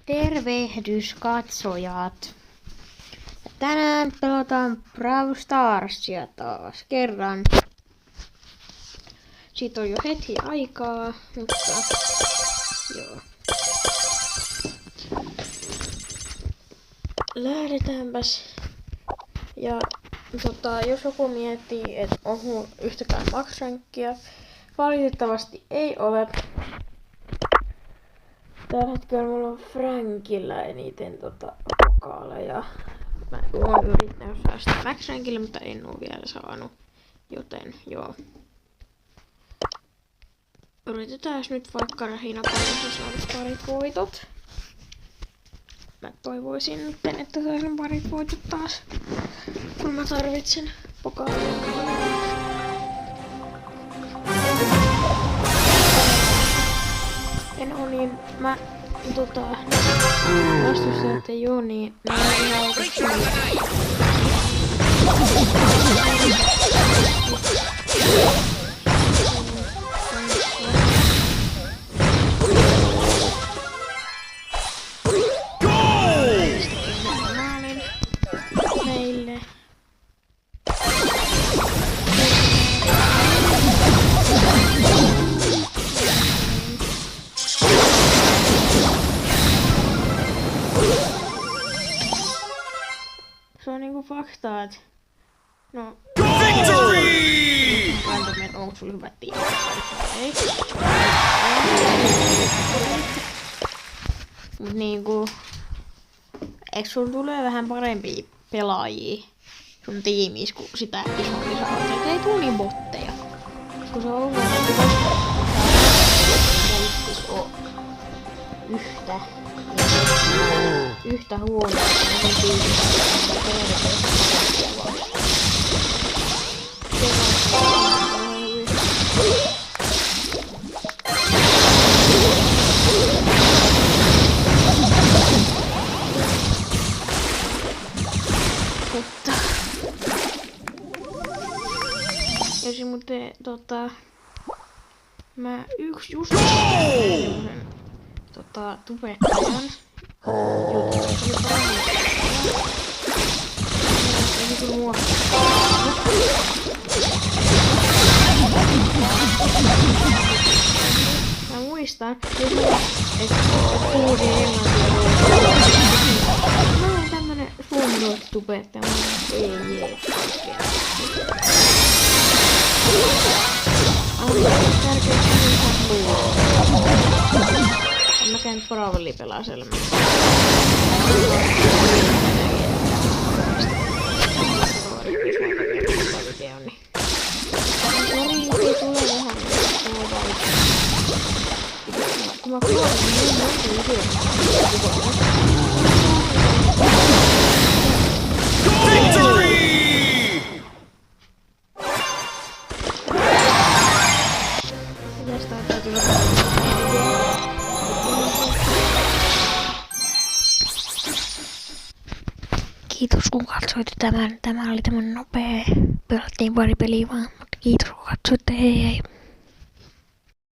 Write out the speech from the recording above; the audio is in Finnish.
Tervehdys katsojat. Tänään pelataan Brawl Starsia taas kerran. Siitä on jo hetki aikaa, mutta joo. Lähdetäänpäs. Ja jos joku miettii, että onko yhtäkään max-rankkia, valitettavasti ei ole. Tällä hetkellä mulla on Frankillä eniten pokaaleja. Mä oon yrittänyt saada sitä max-rankille, mutta en oo vielä saanut. Joten joo. Yritetään nyt vaikka Rähinäpallossa saada parit voitot. Mä toivoisin nyt, että saisin parit voitot taas. Kun mä tarvitsen pokaaleja. En oo niin, mä vastustajat ei oo niin, mä en ihan oikeesti. Meille. Se on niinku faktaa, et no Victory! Onko sulla hyvät tiedot? Ei. Mut niinku eiks sulla tulee vähän parempia pelaajia sun tiimiis kun sitä isompi saa? Ei tuu niin botteja. Kun se on ollut yhtä huonoa kuin tiimissä. Ja muuten mä just semmosen tubettajan mä muistan, että kuulin englantia. Mä oon tämmönen suomalainen tubettaja. Ei en mä käynyt Brawlia pelaa selmää. Kun mä kuulin, kiitos kun katsoitte tämän. Tämä oli tämmönen nopea. Pelattiin pari peliä vaan, mutta kiitos kun katsoitte. Hei hei.